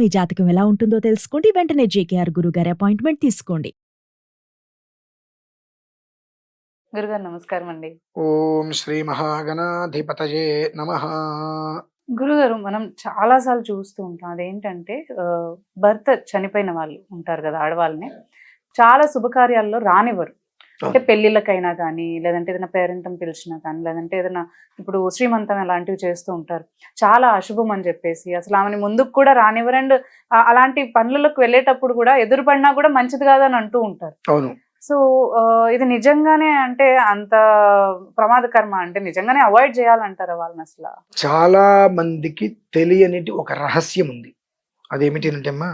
మీ జాతకం ఎలా ఉంటుందో తెలుసుకోండి. వెంటనే జేకేఆర్ గురుగారి అపాయింట్మెంట్ తీసుకోండి. గురుగారు నమస్కారం అండి. ఓం శ్రీ మహాగణాధిపతయే నమః. గురుగారు మనం చాలా సార్లు చూస్తూ ఉంటాం. అదేంటంటే భర్త చనిపోయిన వాళ్ళు ఉంటారు కదా, ఆడవాళ్ళని చాలా శుభకార్యాల్లో రానివ్వరు. అంటే పెళ్ళిళ్ళకైనా కానీ, లేదంటే ఏదైనా పేరెంటం పిలిచినా కానీ, లేదంటే ఏదైనా ఇప్పుడు శ్రీమంతం అలాంటివి చేస్తూ ఉంటారు. చాలా అశుభం అని చెప్పేసి అసలు ఆమెని ముందుకు కూడా రానివ్వరు. అండ్ అలాంటి పనులకు వెళ్ళేటప్పుడు కూడా ఎదురుపడినా కూడా మంచిది కాదని అంటూ ఉంటారు. అవును. సో ఇది నిజంగానే అంటే అంత ప్రమాదకరమా? అంటే నిజంగానే అవాయిడ్ చేయాలంటారా వాళ్ళని అసలు? చాలా మందికి తెలియని ఒక రహస్యం ఉంది. అదేమిటి అంటే అమ్మా,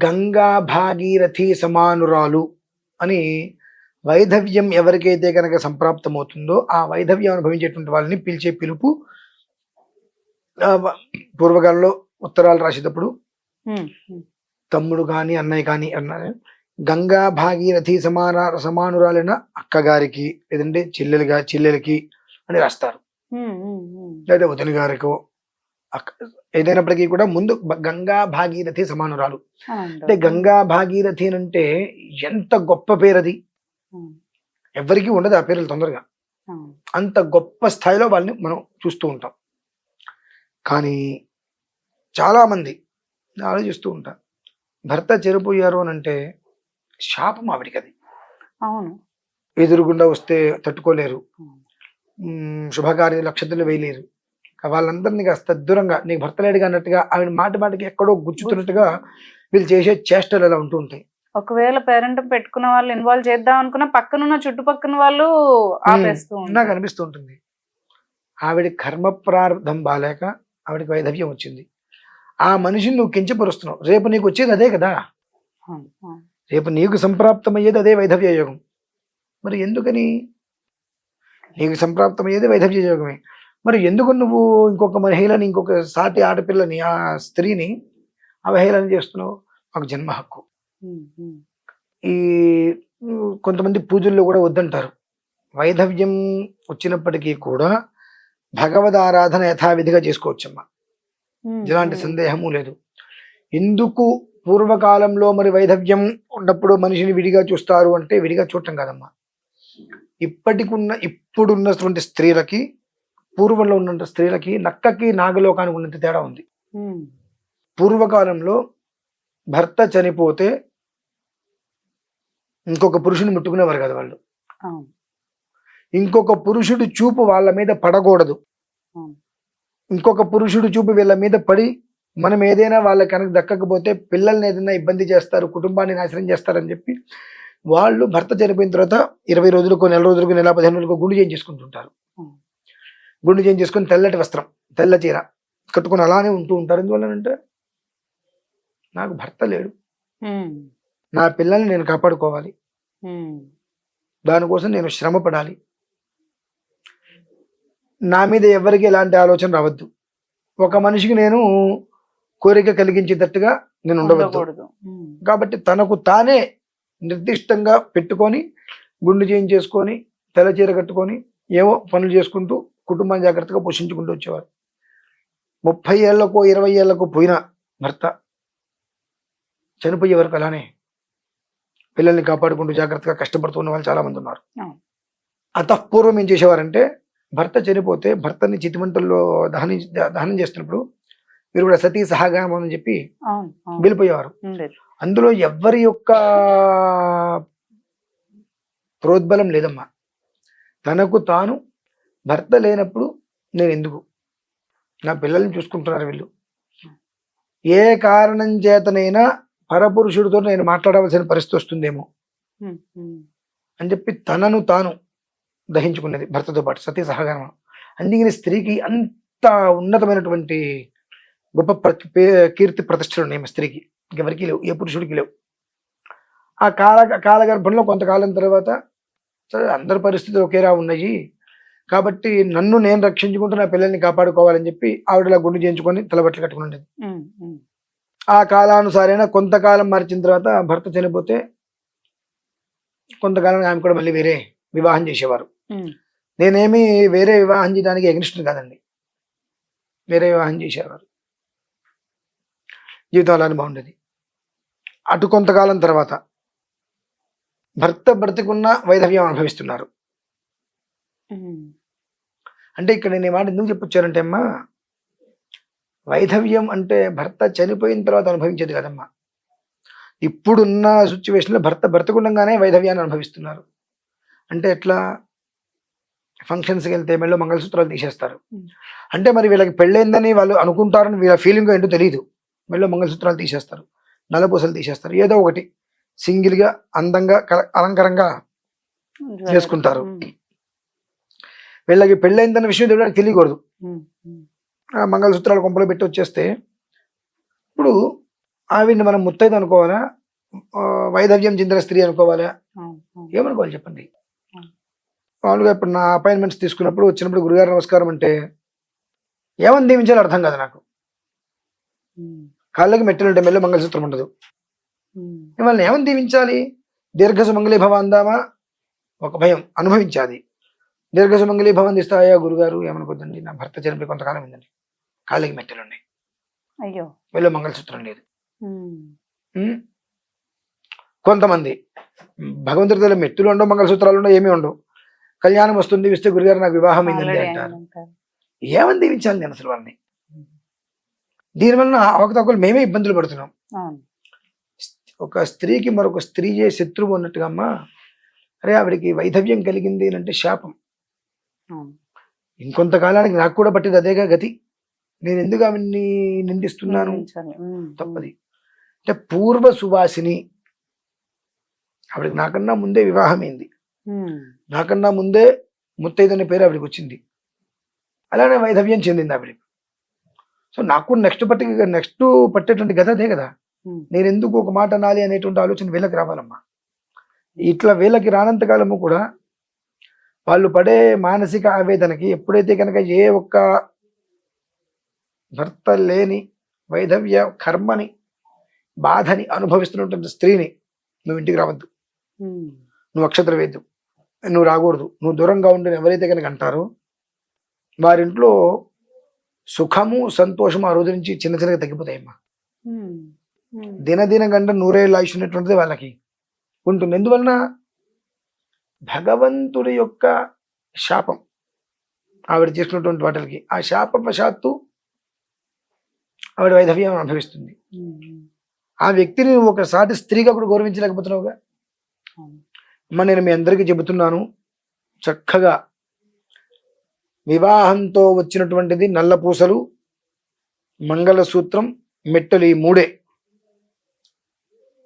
గంగా భాగీరథి సమానురాలు అని వైధవ్యం ఎవరికైతే కనుక సంప్రాప్తమవుతుందో ఆ వైధవ్యం అనుభవించేటువంటి వాళ్ళని పిలిచే పిలుపు పూర్వకాలంలో ఉత్తరాలు రాసేటప్పుడు తమ్ముడు కానీ అన్నయ్య కానీ అన్నారు, గంగా భాగీరథి సమానురాలైన అక్కగారికి లేదంటే చెల్లెలకి అని రాస్తారు. లేదా వదిన గారికో ఏదైనప్పటికీ కూడా ముందు గంగా భాగీరథి సమానురాలు. అంటే గంగా భాగీరథి అంటే ఎంత గొప్ప పేరు అది. ఎవరికి ఉండదు ఆ పేర్లు తొందరగా. అంత గొప్ప స్థాయిలో వాళ్ళని మనం చూస్తూ ఉంటాం. కానీ చాలా మంది ఆలోచిస్తూ ఉంటారు, భర్త చనిపోయారు అని అంటే శాపం ఆవిడికి అది. అవును. ఎదురుగుండా వస్తే తట్టుకోలేరు, శుభకార్య నక్షత్రాలు వేయలేరు. వాళ్ళందరినీ కాస్త దూరంగా నీకు భర్త లేడుగా అన్నట్టుగా ఆవిడ మాటికి ఎక్కడో గుచ్చుతున్నట్టుగా వీళ్ళు చేసే చేష్టలు అలా ఉంటూ ఉంటాయి. ఒకవేళ పేరెంట్ పెట్టుకున్న వాళ్ళు ఇన్వాల్వ్ చేద్దాం అనుకున్న పక్కనున్న చుట్టుపక్కల వాళ్ళు ఆపేస్తూ నాకు అనిపిస్తూ ఉంటుంది. ఆవిడ కర్మ ప్రారంభం బాలేక ఆవిడకి వైధవ్యం వచ్చింది. ఆ మనిషిని నువ్వు కించపరుస్తున్నావు. రేపు నీకు వచ్చేది అదే కదా. రేపు నీకు సంప్రాప్తమయ్యేది అదే వైధవ్య యోగం. మరి ఎందుకని? నీకు సంప్రాప్తమయ్యేది వైధవ్య యోగమే. మరి ఎందుకు నువ్వు ఇంకొక మహిళని, ఇంకొక సాటి ఆడపిల్లని, ఆ స్త్రీని అవహేళన చేస్తున్నావు? మాకు జన్మ హక్కు. ఈ కొంతమంది పూజల్లో కూడా వద్దంటారు. వైధవ్యం వచ్చినప్పటికీ కూడా భగవద్ ఆరాధన యథావిధిగా చేసుకోవచ్చమ్మా, ఎలాంటి సందేహము లేదు. ఎందుకు పూర్వకాలంలో మరి వైధవ్యం ఉన్నప్పుడు మనిషిని విడిగా చూస్తారు అంటే విడిగా చూడటం కాదమ్మా. ఇప్పుడున్నటువంటి స్త్రీలకి పూర్వంలో ఉన్న స్త్రీలకి నక్కకి నాగలోకానికి ఉన్నంత తేడా ఉంది. పూర్వకాలంలో భర్త చనిపోతే ఇంకొక పురుషుని ముట్టుకునేవారు కదా వాళ్ళు. ఇంకొక పురుషుడు చూపు వాళ్ళ మీద పడకూడదు. ఇంకొక పురుషుడు చూపు వీళ్ళ మీద పడి మనం ఏదైనా వాళ్ళకి కనుక దక్కకపోతే పిల్లల్ని ఏదైనా ఇబ్బంది చేస్తారు, కుటుంబాన్ని నాశనం చేస్తారని చెప్పి వాళ్ళు భర్త చనిపోయిన తర్వాత 20 రోజులకు, నెల రోజులకు, నెల 15 రోజులకు గుండు చేయించేసుకుంటుంటారు. గుండు చేయించేసుకుని తెల్లటి వస్త్రం, తెల్ల చీర కట్టుకుని అలానే ఉంటూ ఉంటారు. ఎందువల్లనంటే నాకు భర్త లేడు, నా పిల్లల్ని నేను కాపాడుకోవాలి, దానికోసం నేను శ్రమ పడాలి, నా మీద ఎవరికి ఎలాంటి ఆలోచన రావద్దు, ఒక మనిషికి నేను కోరిక కలిగించేటట్టుగా నేను ఉండవద్దు. కాబట్టి తనకు తానే నిర్దిష్టంగా పెట్టుకొని గుండు చేయించేసుకొని తెల్ల చీర కట్టుకొని ఏవో పనులు చేసుకుంటూ కుటుంబాన్ని జాగ్రత్తగా పోషించుకుంటూ వచ్చేవారు. 30 ఏళ్లకు 20 ఏళ్లకు పోయిన భర్త చనిపోయే వరకు అలానే పిల్లల్ని కాపాడుకుంటూ జాగ్రత్తగా కష్టపడుతూ ఉన్న వాళ్ళు చాలా మంది ఉన్నారు. అంతఃపూర్వం ఏం చేసేవారంటే, భర్త చనిపోతే భర్తని చితిమంటల్లో దహనం చేస్తున్నప్పుడు మీరు కూడా సతీ సహగమనం అని చెప్పి వెళ్ళిపోయేవారు. అందులో ఎవరి యొక్క ప్రోద్బలం లేదమ్మా. తనకు తాను భర్త లేనప్పుడు నేను ఎందుకు, నా పిల్లల్ని చూసుకుంటున్నారు వీళ్ళు, ఏ కారణం చేతనైనా పరపురుషుడితో నేను మాట్లాడవలసిన పరిస్థితి వస్తుందేమో అని చెప్పి తనను తాను దహించుకున్నది భర్తతో పాటు సతీ సహగమనం. అందుకని స్త్రీకి అంత ఉన్నతమైనటువంటి గొప్ప కీర్తి ప్రతిష్టలు ఉన్నాయి స్త్రీకి, ఎవరికి లేవు, ఏ పురుషుడికి లేవు. ఆ కాలగర్భంలో కొంతకాలం తర్వాత అందరి పరిస్థితులు ఒకేలా ఉన్నాయి కాబట్టి నన్ను నేను రక్షించుకుంటూ నా పిల్లల్ని కాపాడుకోవాలని చెప్పి ఆవిడలా గుండు చేయించుకొని తలబట్టలు కట్టుకునేది. ఆ కాలానుసారైన కొంతకాలం మార్చిన తర్వాత భర్త చనిపోతే కొంతకాలం ఆమె కూడా మళ్ళీ వేరే వివాహం చేసేవారు. నేనేమి వేరే వివాహం చేయడానికి ఎగ్నిస్ట్ కాదండి, వేరే వివాహం చేసేవారు. జీవితం అలానే బాగుండేది. అటు కొంతకాలం తర్వాత భర్త బ్రతికున్న వైధవ్యం అనుభవిస్తున్నారు. అంటే ఇక్కడ నేను ఈ మాట ఎందుకు చెప్పొచ్చానంటే అమ్మా, వైధవ్యం అంటే భర్త చనిపోయిన తర్వాత అనుభవించేది కదమ్మా. ఇప్పుడున్న సిచ్యువేషన్లో భర్త బ్రతకుండగానే వైధవ్యాన్ని అనుభవిస్తున్నారు. అంటే ఎట్లా, ఫంక్షన్స్కి వెళ్తే మెళ్ళో మంగళసూత్రాలు తీసేస్తారు. అంటే మరి వీళ్ళకి పెళ్ళైందని వాళ్ళు అనుకుంటారని వీళ్ళ ఫీలింగ్ ఏంటో తెలియదు. మెళ్ళో మంగళసూత్రాలు తీసేస్తారు, నల్లపూసలు తీసేస్తారు, ఏదో ఒకటి సింగిల్గా అందంగా అలంకారంగా చేసుకుంటారు. వీళ్ళకి పెళ్ళైందన్న విషయం దేవుడికి తెలియకూడదు. ఆ మంగళసూత్రాలు కొంపలో పెట్టి వచ్చేస్తే ఇప్పుడు ఆవిడ్ని మనం ముత్తైదు అనుకోవాలా, వైధవ్యం చెందిన స్త్రీ అనుకోవాలా, ఏమనుకోవాలి చెప్పండి? మామూలుగా ఇప్పుడు నా అపాయింట్మెంట్స్ తీసుకున్నప్పుడు వచ్చినప్పుడు గురుగారు నమస్కారం అంటే ఏమని దీవించాలో అర్థం కాదు నాకు. కాళ్ళకి మెట్టలు ఉంటే మెల్ల మంగళసూత్రం ఉండదు. మిమ్మల్ని ఏమని దీవించాలి? దీర్ఘ సుమంగళీ భవ అందామా, ఒక భయం అనుభవించాలి. దీర్ఘ సుమంగళీ భవ అందిస్తాయా గురుగారు ఏమనుకోద్దండి, నా భర్త చనిపోయి కొంతకాలం ఏందండి, కాళ్ళకి మెట్టలు ఉన్నాయి, అయ్యో మెల్ల మంగళసూత్రం లేదు. కొంతమంది భగవంతుడి దగ్గర మెట్టులు ఉండవు, మంగళసూత్రాలు ఉండవు, ఏమీ ఉండవు. కళ్యాణం వస్తుంది, విస్తే గురుగారు నాకు వివాహం అయిందండి అంటారు. ఏమని దీవించాలి నేను అసలు వాళ్ళని? దీనివల్ల అవకతవకలు మేమే ఇబ్బందులు పడుతున్నాం. ఒక స్త్రీకి మరొక స్త్రీ శత్రువు అన్నట్టుగా అమ్మా, అరే ఆవిడికి వైధవ్యం కలిగింది అంటే శాపం. ఇంకొంతకాలానికి నాకు కూడా పట్టింది అదేగా గతి. నేను ఎందుకు ఆవిడ్ని నిందిస్తున్నాను? తప్పది. అంటే పూర్వ సువాసిని, ఆవిడకి నాకన్నా ముందే వివాహమైంది, నాకన్నా ముందే ముత్తైదు అనే పేరు ఆవిడకి వచ్చింది, అలానే వైధవ్యం చెందింది ఆవిడకి. సో నాకు నెక్స్ట్ పట్టేటువంటి గత అదే కదా. నేను ఎందుకు ఒక మాట అనాలి అనేటువంటి ఆలోచన వీళ్ళకి రావాలమ్మా. ఇట్లా వీళ్ళకి రానంతకాలము కూడా వాళ్ళు పడే మానసిక ఆవేదనకి ఎప్పుడైతే కనుక ఏ ఒక్క భర్త లేని వైధవ్య కర్మని బాధని అనుభవిస్తున్నటువంటి స్త్రీని నువ్వు ఇంటికి రావద్దు, నువ్వు అక్షతలు వేద్దు, నువ్వు రాకూడదు, నువ్వు దూరంగా ఉండని ఎవరైతే కనుక అంటారో వారింట్లో సుఖము సంతోషము ఆ రోజు నుంచి చిన్న చిన్నగా తగ్గిపోతాయమ్మా. దినదిన గంట నూరేళ్ళు ఆయుష్ ఉన్నటువంటిది వాళ్ళకి ఉంటుంది. ఎందువలన భగవంతుడి యొక్క శాపం ఆవిడ చేసినటువంటి వాటికి, ఆ శాపవశాత్తు ఆవిడ వైధవ్యం అనుభవిస్తుంది. ఆ వ్యక్తిని నువ్వు ఒకసారి స్త్రీగా కూడా గౌరవించలేకపోతున్నావుగా. అమ్మ నేను మీ అందరికీ చెబుతున్నాను, చక్కగా వివాహంతో వచ్చినటువంటిది నల్ల పూసలు, మంగళసూత్రం, మెట్టలు, ఈ మూడే.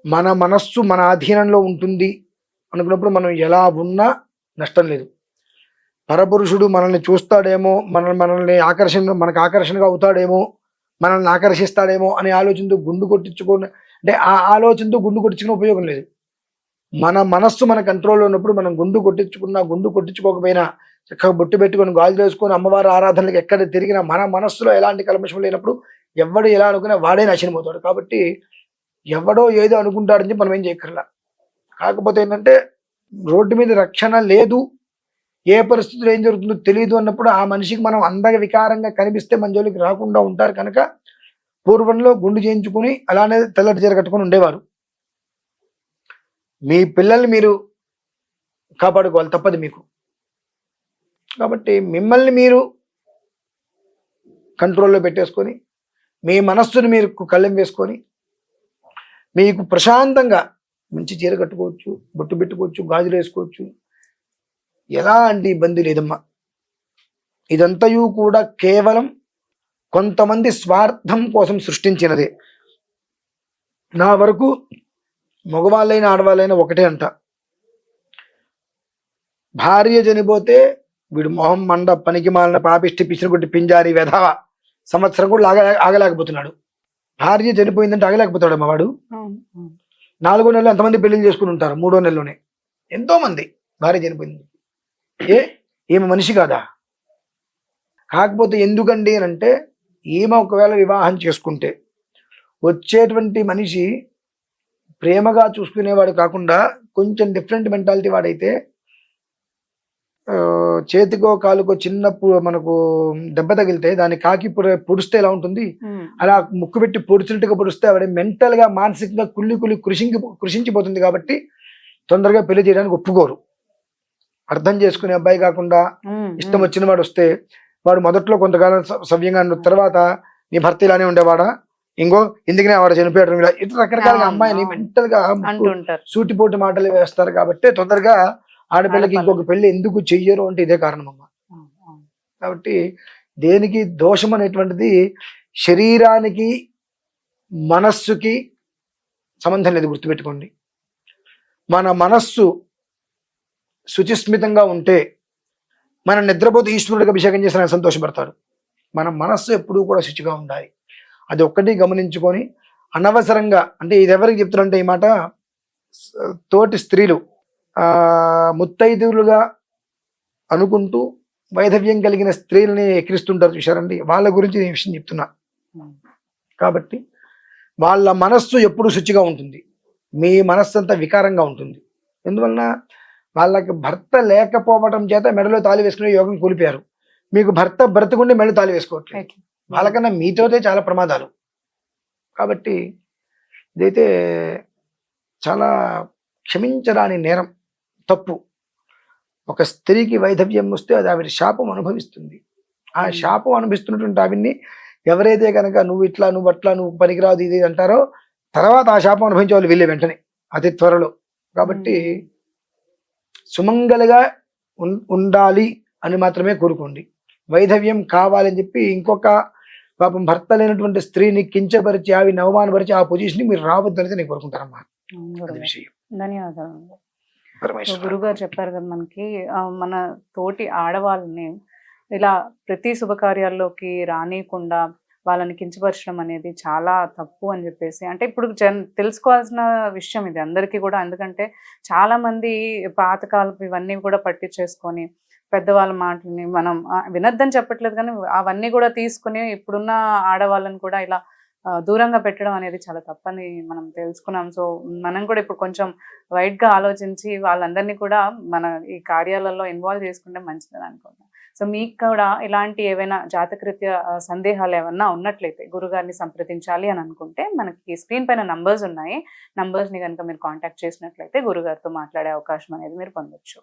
మన మనస్సు మన ఆధీనంలో ఉంటుంది అనుకున్నప్పుడు మనం ఎలా ఉన్నా నష్టం లేదు. పరపురుషుడు మనల్ని చూస్తాడేమో, మనల్ని మనకు ఆకర్షణగా అవుతాడేమో, మనల్ని ఆకర్షిస్తాడేమో అనే ఆలోచనతో గుండు కొట్టించుకొని, అంటే ఆ ఆలోచనతో గుండు కొట్టించుకునే ఉపయోగం లేదు. మన మనస్సు మన కంట్రోల్లో ఉన్నప్పుడు మనం గుండు కొట్టించుకున్నా గుండు కొట్టించుకోకపోయినా చక్కగా బొట్టు పెట్టుకొని గాజులు వేసుకొని అమ్మవారి ఆరాధనలకు ఎక్కడ తిరిగినా మన మనస్సులో ఎలాంటి కల్మషం లేనప్పుడు ఎవడు ఎలా అనుకున్నా వాడే నాశనమవుతాడు. కాబట్టి ఎవడో ఏదో అనుకుంటాడని చెప్పి మనం ఏం చేయక్కర్లా. కాకపోతే ఏంటంటే రోడ్డు మీద రక్షణ లేదు, ఏ పరిస్థితుల్లో ఏం జరుగుతుందో తెలియదు అన్నప్పుడు ఆ మనిషికి మనం అందంగా వికారంగా కనిపిస్తే మన జోలికి రాకుండా ఉంటారు. కనుక పూర్వంలో గుండు చేయించుకుని అలానే తెల్లటి చీర కట్టుకొని ఉండేవారు. మీ పిల్లల్ని మీరు కాపాడుకోవాలి, తప్పదు మీకు. కాబట్టి మిమ్మల్ని మీరు కంట్రోల్లో పెట్టేసుకొని మీ మనస్సును మీరు కళ్ళెం వేసుకొని మీకు ప్రశాంతంగా మంచి చీర కట్టుకోవచ్చు, బొట్టు పెట్టుకోవచ్చు, గాజులు వేసుకోవచ్చు, ఎలాంటి ఇబ్బంది లేదమ్మా. ఇదంతయు కూడా కేవలం కొంతమంది స్వార్థం కోసం సృష్టించినదే. నా వరకు మగవాళ్ళైనా ఆడవాళ్ళైనా ఒకటే అంట, భార్య చనిపోతే వీడు మొహం మండ పనికి మాలిన పాపిష్టి పిచ్చిన కొట్టి పింజారి వెధవ సంవత్సరం కూడా ఆగలేకపోతున్నాడు. భార్య చనిపోయిందంటే ఆగలేకపోతాడు అమ్మ వాడు. 4వ నెలలో ఎంతమంది పెళ్లిళ్ళు చేసుకుని ఉంటారు? 3వ నెలలోనే ఎంతో మంది భార్య చనిపోయింది. ఈమె మనిషి కాదా? కాకపోతే ఎందుకండి అని అంటే, ఈమె ఒకవేళ వివాహం చేసుకుంటే వచ్చేటువంటి మనిషి ప్రేమగా చూసుకునేవాడు కాకుండా కొంచెం డిఫరెంట్ మెంటాలిటీ వాడైతే చేతికో కాలుకో చిన్నప్పుడు మనకు దెబ్బ తగిలితే దాన్ని కాకి పొడిస్తే ఎలా ఉంటుంది, అలా ముక్కు పెట్టి పొడిచినట్టుగా పొడిస్తే ఆవిడ మెంటల్ గా మానసికంగా కుళ్ళి కృషించిపోతుంది. కాబట్టి తొందరగా పెళ్లి చేయడానికి ఒప్పుకోరు. అర్థం చేసుకునే అబ్బాయి కాకుండా ఇష్టం వచ్చిన వాడు వస్తే వాడు మొదట్లో కొంతకాలం సవ్యంగా ఉన్న తర్వాత నీ భర్త ఇలానే ఉండేవాడా, ఇంకో ఎందుకనే వాడు చనిపోయాడు, ఇలా ఇట్లా రకరకాలుగా అమ్మాయిని మెంటల్ గా సూటిపోటు మాటలు వేస్తారు. కాబట్టి తొందరగా ఆడపిల్లకి ఇంకొక పెళ్లి ఎందుకు చెయ్యరు అంటే ఇదే కారణం అమ్మ. కాబట్టి దేనికి దోషం అనేటువంటిది శరీరానికి మనస్సుకి సంబంధం లేదు, గుర్తుపెట్టుకోండి. మన మనస్సు శుచిస్మితంగా ఉంటే మనం నిద్రపోతే ఈశ్వరుడికి అభిషేకం చేసిన ఆయన సంతోషపడతాడు. మన మనస్సు ఎప్పుడూ కూడా శుచిగా ఉండాలి. అది ఒక్కటి గమనించుకొని అనవసరంగా, అంటే ఇది ఎవరికి చెప్తారంటే ఈ మాట, తోటి స్త్రీలు ముత్తైదువులుగా అనుకుంటూ వైధవ్యం కలిగిన స్త్రీలని ఎక్కిరిస్తుంటారు చూశారండి, వాళ్ళ గురించి నేను విషయం చెప్తున్నా. కాబట్టి వాళ్ళ మనస్సు ఎప్పుడు శుచిగా ఉంటుంది, మీ మనస్సు అంతా వికారంగా ఉంటుంది. ఎందువలన వాళ్ళకి భర్త లేకపోవడం చేత మెడలో తాళి వేసుకునే యోగం కూలిపోయారు. మీకు భర్త బ్రతుకుండి మెడలో తాళి వేసుకోవట్లేదు. వాళ్ళకన్నా మీతోనే చాలా ప్రమాదాలు. కాబట్టి ఇదైతే చాలా క్షమించరాని నేరం, తప్పు. ఒక స్త్రీకి వైధవ్యం వస్తే అది ఆవిడ శాపం అనుభవిస్తుంది. ఆ శాపం అనుభవిస్తున్నటువంటి ఆవిడ్ని ఎవరైతే కనుక నువ్వు ఇట్లా నువ్వు అట్లా నువ్వు పనికిరాదు ఇది అంటారో తర్వాత ఆ శాపం అనుభవించే వాళ్ళు వీళ్ళే వెంటనే అతి త్వరలో. కాబట్టి సుమంగళగా ఉండాలి అని మాత్రమే కోరుకోండి. వైధవ్యం కావాలని చెప్పి ఇంకొక పాపం భర్త లేనటువంటి స్త్రీని కించపరిచి ఆవిని అవమానపరిచి ఆ పొజిషన్ మీరు రావద్దనేది నేను కోరుకుంటానమ్మా. విషయం. ధన్యవాదాలు. గురుగారు చెప్పారు కదా, మనకి మన తోటి ఆడవాళ్ళని ఇలా ప్రతి శుభకార్యాల్లోకి రానియకుండా వాళ్ళని కించపరచడం అనేది చాలా తప్పు అని చెప్పేసి, అంటే ఇప్పుడు తెలుసుకోవాల్సిన విషయం ఇది అందరికీ కూడా. ఎందుకంటే చాలా మంది పాతకాలపు ఇవన్నీ కూడా పట్టించేసుకొని పెద్దవాళ్ళ మాటలని మనం వినొద్దని చెప్పట్లేదు, కానీ అవన్నీ కూడా తీసుకుని ఇప్పుడున్న ఆడవాళ్ళని కూడా ఇలా దూరంగా పెట్టడం అనేది చాలా తప్పని మనం తెలుసుకున్నాం. సో మనం కూడా ఇప్పుడు కొంచెం వైడ్గా ఆలోచించి వాళ్ళందరినీ కూడా మన ఈ కార్యాలలో ఇన్వాల్వ్ చేసుకుంటే మంచిదని అనుకుంటున్నాం. సో మీకు కూడా ఇలాంటి ఏవైనా జాతకరీత్యా సందేహాలు ఏమన్నా ఉన్నట్లయితే గురుగారిని సంప్రదించాలి అని అనుకుంటే మనకి స్క్రీన్ పైన నంబర్స్ ఉన్నాయి. నంబర్స్ని కనుక మీరు కాంటాక్ట్ చేసినట్లయితే గురుగారితో మాట్లాడే అవకాశం అనేది మీరు పొందొచ్చు.